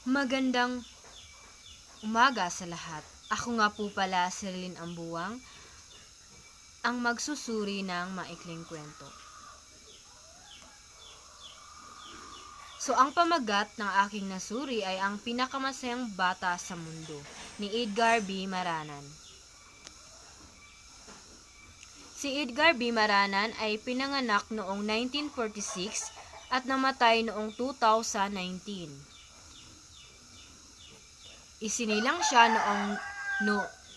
Magandang umaga sa lahat. Ako nga po pala si Rilin Ambuang, ang magsusuri ng maikling kwento. So, ang pamagat ng aking nasuri ay ang pinakamasayang bata sa mundo, ni Edgar B. Maranan. Si Edgar B. Maranan ay pinanganak noong 1946 at namatay noong 2019. Isinilang siya noong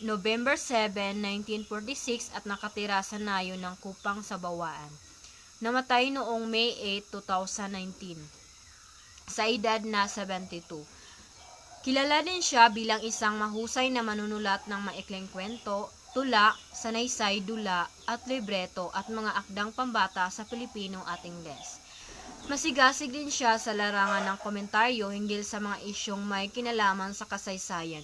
November 7, 1946 at nakatira sa nayo ng Kupang sa Bawaan. Namatay noong May 8, 2019 sa edad na 72. Kilala din siya bilang isang mahusay na manunulat ng maikling kwento, tula, sanaysay, dula at libreto at mga akdang pambata sa Pilipinong at Ingles. Masigasig din siya sa larangan ng komentaryo hinggil sa mga isyong may kinalaman sa kasaysayan,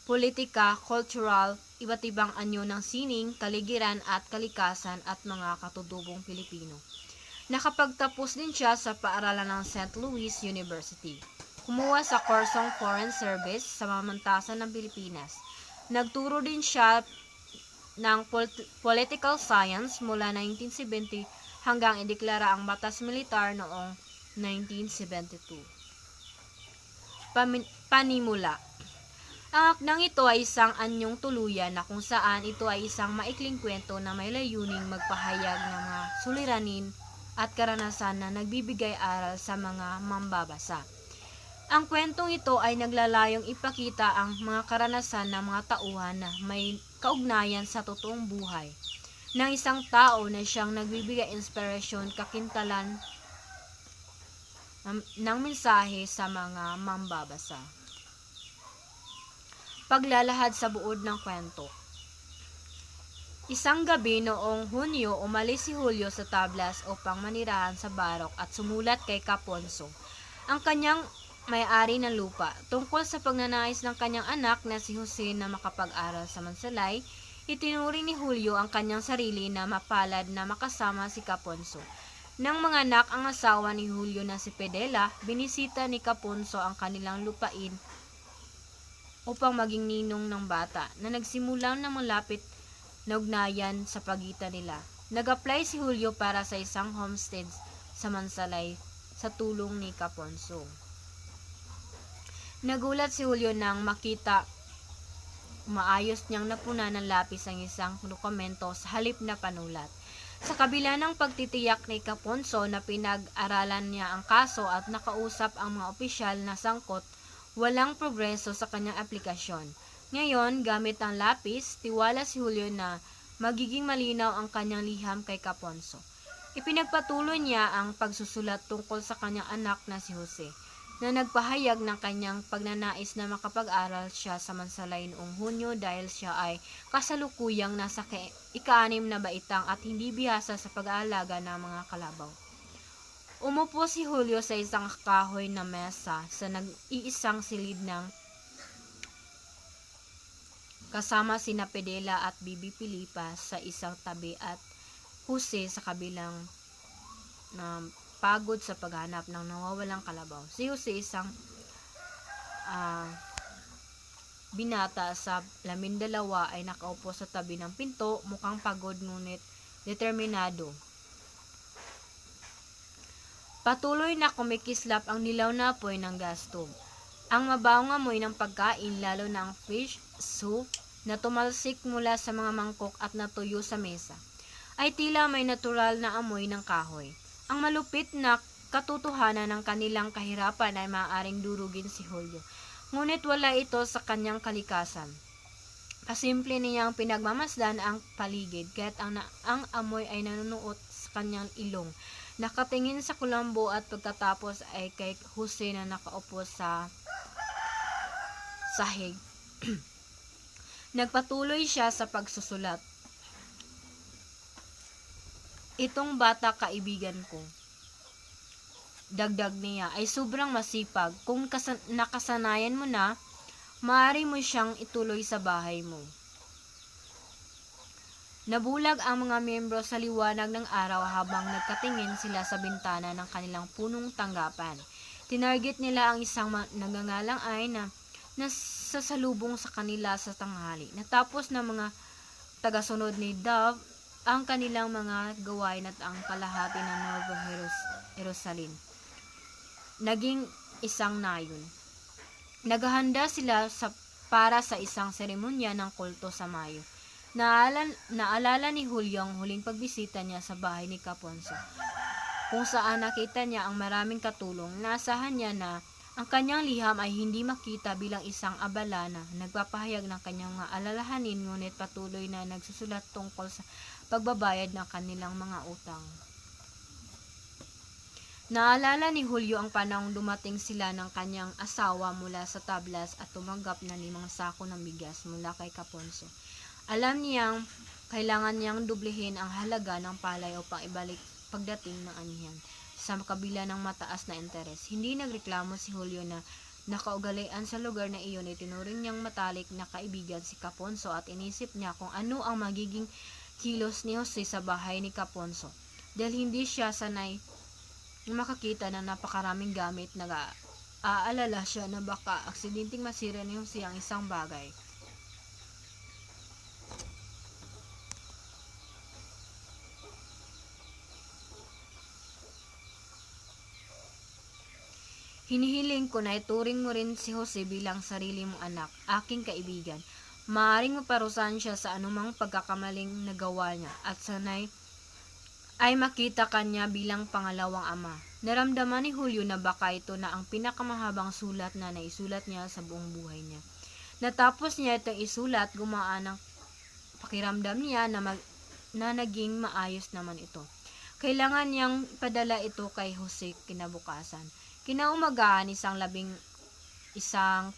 politika, cultural, iba't ibang anyo ng sining, kaligiran at kalikasan at mga katutubong Pilipino. Nakapagtapos din siya sa paaralan ng St. Louis University. Kumuha sa kursong Foreign Service sa Mamantasan ng Pilipinas. Nagturo din siya ng Political Science mula 1970 hanggang ideklara ang batas militar noong 1972. Panimula. Ang akdang ito ay isang anyong tuluyan na kung saan ito ay isang maikling kwento na may layuning magpahayag ng mga suliranin at karanasan na nagbibigay aral sa mga mambabasa. Ang kwentong ito ay naglalayong ipakita ang mga karanasan ng mga tauhan na may kaugnayan sa totoong buhay ng isang tao na siyang nagbibigay inspirasyon, kakintalan ng mensahe sa mga mambabasa. Paglalahad sa buod ng kwento. Isang gabi noong Hunyo, umalis si Julio sa tablas upang manirahan sa Barok at sumulat kay Caponso, ang kanyang may-ari ng lupa, tungkol sa pagnanais ng kanyang anak na si Jose na makapag-aral sa Mansalay. Itinuring ni Julio ang kanyang sarili na mapalad na makasama si Caponso. Nang manganak ang asawa ni Julio na si Pedela, binisita ni Caponso ang kanilang lupain upang maging ninong ng bata na nagsimulang na malapit na ugnayan sa pagitan nila. Nag-apply si Julio para sa isang homestead sa Mansalay sa tulong ni Caponso. Nagulat si Julio nang makita maayos niyang napuna ng lapis ang isang dokumento sa halip na panulat. Sa kabila ng pagtitiyak ni Caponso na pinag-aralan niya ang kaso at nakausap ang mga opisyal na sangkot, walang progreso sa kanyang aplikasyon. Ngayon, gamit ang lapis, tiwala si Julio na magiging malinaw ang kanyang liham kay Caponso. Ipinagpatuloy niya ang pagsusulat tungkol sa kanyang anak na si Jose, na nagpahayag ng kanyang pagnanais na makapag-aral siya sa Mansalay noong Hunyo dahil siya ay kasalukuyang nasa ika-6 na baitang at hindi bihasa sa pag-aalaga ng mga kalabaw. Umupo si Julio sa isang kahoy na mesa sa nag-iisang silid ng kasama sina Pedela at Bibi Pilipa sa isang tabi at Jose sa kabilang pagod sa paghanap ng nawawalang kalabaw. Si Jose isang binata sa labindalawa ay nakaupo sa tabi ng pinto, mukhang pagod ngunit determinado. Patuloy na kumikislap ang nilaw na apoy ng gas stove. Ang mabawang amoy ng pagkain, lalo na ang fish soup na tumalsik mula sa mga mangkok at natuyo sa mesa, ay tila may natural na amoy ng kahoy. Ang malupit na katotohanan ng kanilang kahirapan ay maaaring durugin si Julio, ngunit wala ito sa kanyang kalikasan. Pasimple niyang pinagmamasdan ang paligid, kaya't ang amoy ay nanunuot sa kanyang ilong. Nakatingin sa kulambo at pagkatapos ay kay Jose na nakaupo sa sahig. Nagpatuloy siya sa pagsusulat. Itong bata, kaibigan ko, dagdag niya, ay sobrang masipag. Kung nakasanayan mo na, maaari mo siyang ituloy sa bahay mo. Nabulag ang mga miyembro sa liwanag ng araw habang nagkatingin sila sa bintana ng kanilang punong tanggapan. Tinarget nila ang isang nagngangalang Ay na nasasalubong sa kanila sa tanghali. Natapos ng mga tagasunod ni Dove ang kanilang mga gawain at ang kalahati ng Nuevo Jerusalem naging isang nayon. Naghahanda sila para sa isang seremonya ng kulto sa Mayo. Naalala ni Julio ang huling pagbisita niya sa bahay ni Caponzo, kung saan nakita niya ang maraming katulong. Naasahan niya na ang kanyang liham ay hindi makita bilang isang abala na nagpapahayag ng kanyang mga alalahanin, ngunit patuloy na nagsusulat tungkol sa pagbabayad ng kanilang mga utang. Naalala ni Julio ang panahong dumating sila ng kanyang asawa mula sa tablas at tumanggap na 5 sako ng bigas mula kay Caponzo. Alam niyang kailangan niyang dublehin ang halaga ng palay upang ibalik pagdating ng anihan sa kabila ng mataas na interes. Hindi nagreklamo si Julio na nakaugalian sa lugar na iyon. Itinuring niyang matalik na kaibigan si Caponzo at inisip niya kung ano ang magiging kilos ni Jose sa bahay ni Caponzo. Dahil hindi siya sanay makakita ng napakaraming gamit, nag-aalala siya na baka aksidenteng masira ni Jose ang isang bagay. Hinihiling ko na ituring mo rin si Jose bilang sarili mong anak, aking kaibigan. Maaaring maparusahan siya sa anumang pagkakamaling nagawa niya at sanay ay makita kanya bilang pangalawang ama. Naramdaman ni Julio na baka ito na ang pinakamahabang sulat na naisulat niya sa buong buhay niya. Natapos niya itong isulat, gumaan ang pakiramdam niya na naging maayos naman ito. Kailangan niyang padala ito kay Jose kinabukasan. Kinaumagahan, isang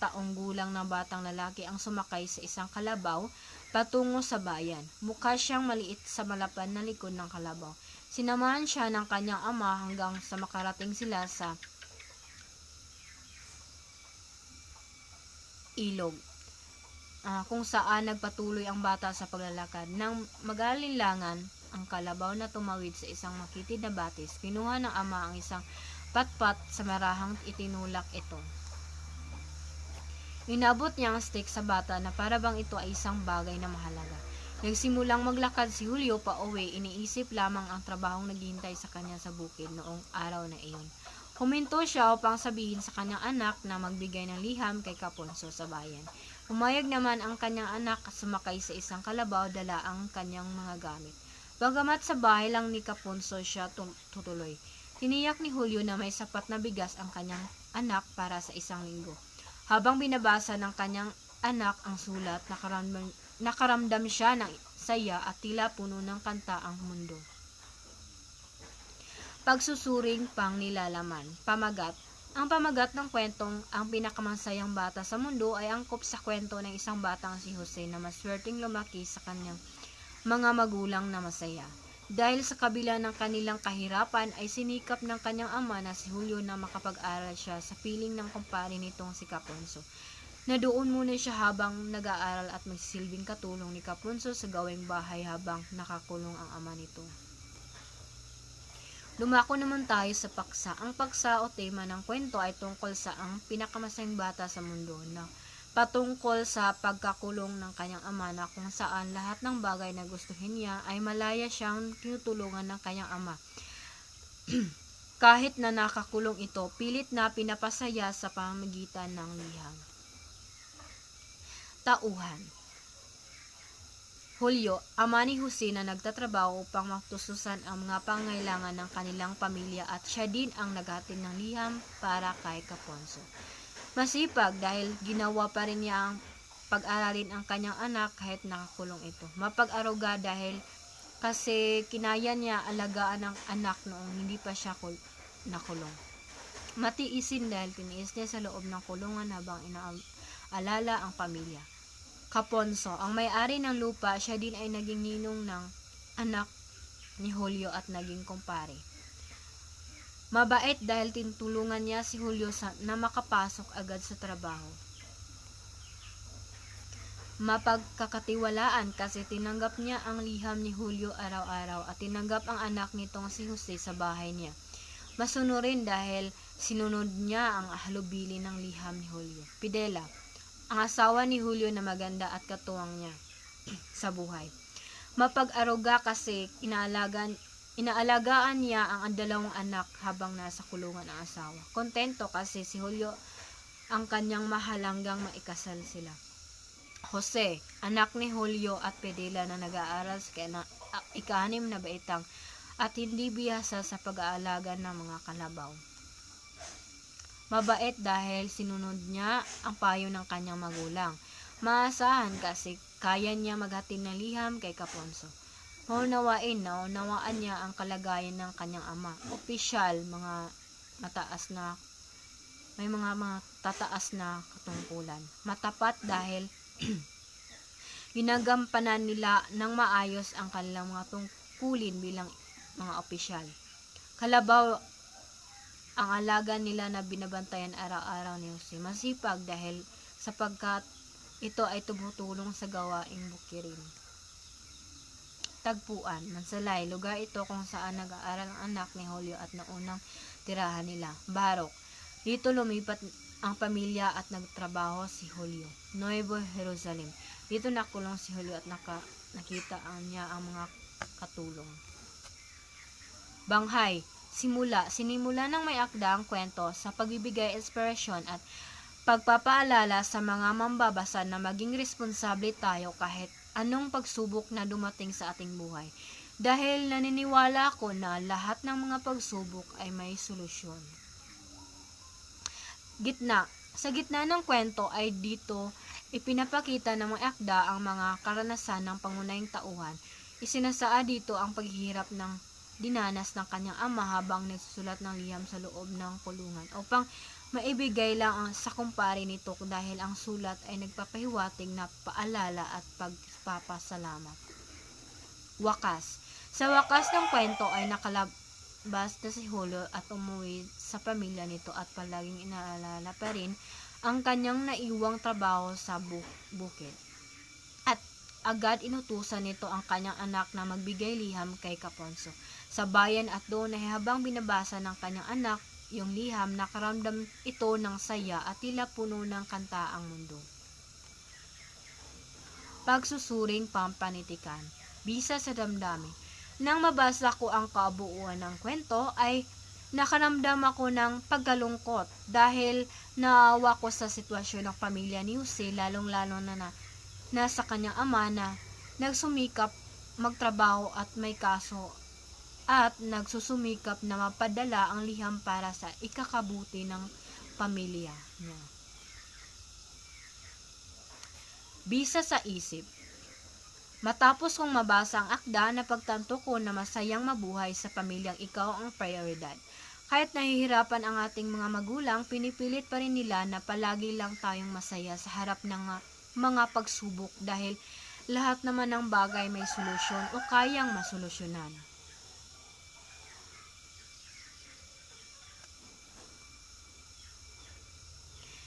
taong gulang na batang lalaki ang sumakay sa isang kalabaw patungo sa bayan. Mukha siyang maliit sa malapan na likod ng kalabaw. Sinamahan siya ng kanyang ama hanggang sa makarating sila sa ilog, kung saan nagpatuloy ang bata sa paglalakad. Nang mag-alinlangan ang kalabaw na tumawid sa isang makitid na batis, kinuha ng ama ang isang patpat sa marahang itinulak ito. Inabot niya ang stick sa bata na para bang ito ay isang bagay na mahalaga. Nagsimulang maglakad si Julio pa uwi, iniisip lamang ang trabahong naghihintay sa kanya sa bukid noong araw na iyon. Huminto siya upang sabihin sa kanyang anak na magbigay ng liham kay Caponzo sa bayan. Pumayag naman ang kanyang anak at sumakay sa isang kalabaw, dala ang kanyang mga gamit. Bagamat sa bahay lang ni Caponzo siya tutuloy, tiniyak ni Julio na may sapat na bigas ang kanyang anak para sa isang linggo. Habang binabasa ng kanyang anak ang sulat, nakaramdam siya ng saya at tila puno ng kanta ang mundo. Pagsusuring pang nilalaman. Pamagat. Ang pamagat ng kwentong Ang Pinakamasayang Bata sa Mundo ay angkop sa kwento ng isang batang si Jose na maswerteng lumaki sa kanyang mga magulang na masaya. Dahil sa kabila ng kanilang kahirapan ay sinikap ng kanyang ama na si Julio na makapag-aral siya sa piling ng kumpare nitong si Caponzo. Na doon muna siya habang nag-aaral at magsisilbing katulong ni Caponzo sa gawing bahay habang nakakulong ang ama nito. Lumako naman tayo sa paksa. Ang paksa o tema ng kwento ay tungkol sa ang pinakamasayang bata sa mundo na patungkol sa pagkakulong ng kanyang ama na kung saan lahat ng bagay na gustuhin niya ay malaya siyang tinutulungan ng kanyang ama. Kahit na nakakulong ito, pilit na pinapasaya sa pamamagitan ng liham. Tauhan. Julio, ama ni Jose na nagtatrabaho upang matustusan ang mga pangangailangan ng kanilang pamilya at siya din ang naghatid ng liham para kay Caponzo. Masipag dahil ginawa pa rin niya ang pag-aralin ang kanyang anak kahit nakakulong ito. Mapag-aruga dahil kasi kinaya niya alagaan ang anak noong hindi pa siya nakulong. Matiisin dahil tiniis niya sa loob ng kulungan habang inaalala ang pamilya. Caponzo, ang may-ari ng lupa, siya din ay naging ninong ng anak ni Julio at naging kumpare. Mabait dahil tinutulungan niya si Julio na makapasok agad sa trabaho. Mapagkakatiwalaan kasi tinanggap niya ang liham ni Julio araw-araw at tinanggap ang anak nitong si Jose sa bahay niya. Masunurin dahil Sinunod niya ang halubili ng liham ni Julio. Fidela, ang asawa ni Julio na maganda at katuwang niya sa buhay. Mapag-aruga kasi inaalagaan niya ang 2 anak habang nasa kulungan ang asawa. Kontento kasi si Julio ang kanyang mahal hanggang maikasal sila. Jose, anak ni Julio at Fidela na nag-aaral sa ika-6 na baitang at hindi bihasa sa pag-aalaga ng mga kalabaw. Mabait dahil sinunod niya ang payo ng kanyang magulang. Maasahan kasi kaya niya maghatid ng liham kay Caponzo. Naunawaan niya ang kalagayan ng kanyang ama. Opisyal, may mga tataas na katungkulan. Matapat dahil ginagampanan nila ng maayos ang kanilang mga tungkulin bilang mga opisyal. Kalabaw ang alaga nila na binabantayan araw-araw ni Jose. Masipag dahil sapagkat ito ay tumutulong sa gawaing bukirin. Tagpuan, Mansalay, lugar ito kung saan nag-aaral ang anak ni Julio at naunang tirahan nila. Barok, dito lumipat ang pamilya at nagtrabaho si Julio. Nuevo Jerusalem, dito nakulong si Julio at nakita niya ang mga katulong. Banghay, sinimula ng may akda ang kwento sa pagbibigay inspirasyon at pagpapaalala sa mga mambabasa na maging responsable tayo kahit anong pagsubok na dumating sa ating buhay. Dahil naniniwala ako na lahat ng mga pagsubok ay may solusyon. Sa gitna ng kwento ay dito ipinapakita ng mga akda ang mga karanasan ng pangunahing tauhan. Isinasaad dito ang paghihirap ng dinanas ng kanyang ama habang nagsusulat ng liham sa loob ng kulungan upang maibigay lang sa kumpare nito dahil ang sulat ay nagpapahiwatig na paalala at pagpapasalamat. Wakas. Sa wakas ng kwento ay nakalabas na si Julio at umuwi sa pamilya nito at palaging inaalala pa rin ang kanyang naiwang trabaho sa bukid. At agad inutusan nito ang kanyang anak na magbigay liham kay Caponzo sa bayan at doon ay habang binabasa ng kanyang anak yung liham, nakaramdam ito ng saya at tila puno ng kanta ang mundo. Pagsusuring pampanitikan, bisa sa damdamin. Nang mabasa ko ang kabuuan ng kwento ay nakaramdam ako ng pagkalungkot dahil naawa ko sa sitwasyon ng pamilya ni Jose, lalong-lalo na nasa kanyang ama na nagsumikap magtrabaho at may kaso at nagsusumikap na mapadala ang liham para sa ikakabuti ng pamilya niya. Bisa sa isip. Matapos kong mabasa ang akda, napagtanto ko na masayang mabuhay sa pamilyang ikaw ang prioridad. Kahit nahihirapan ang ating mga magulang, pinipilit pa rin nila na palagi lang tayong masaya sa harap ng mga pagsubok dahil lahat naman ng bagay may solusyon o kayang masolusyonan.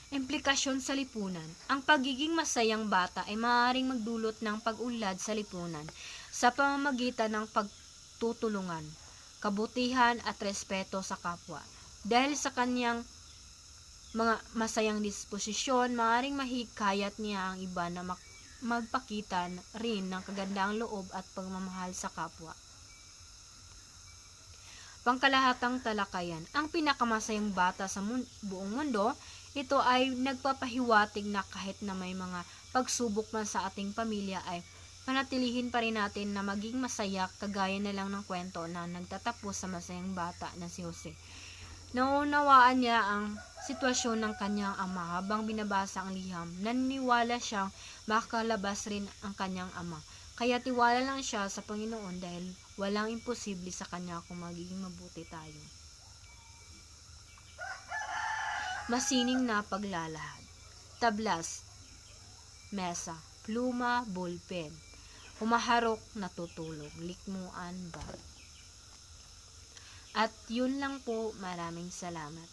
Implikasyon sa lipunan. Ang pagiging masayang bata ay maaaring magdulot ng pag-unlad sa lipunan sa pamamagitan ng pagtutulungan, kabutihan at respeto sa kapwa. Dahil sa kanyang mga masayang disposisyon, maaaring mahikayat niya ang iba na magpakita rin ng kagandang loob at pagmamahal sa kapwa. Pangkalahatang talakayan. Ang pinakamasayang bata sa buong mundo, ito ay nagpapahiwatig na kahit na may mga pagsubok man sa ating pamilya ay panatilihin pa rin natin na maging masaya, kagaya na lang ng kwento na nagtatapos sa masayang bata na si Jose. Naunawaan niya ang sitwasyon ng kanyang ama habang binabasa ang liham. Naniniwala siyang makalabas rin ang kanyang ama. Kaya tiwala lang siya sa Panginoon dahil walang imposible sa kanya kung magiging mabuti tayo. Masining na paglalahad. Tablas, mesa, pluma, ballpen. Humaharok, natutulog. Likmuan ba? At yun lang po, maraming salamat.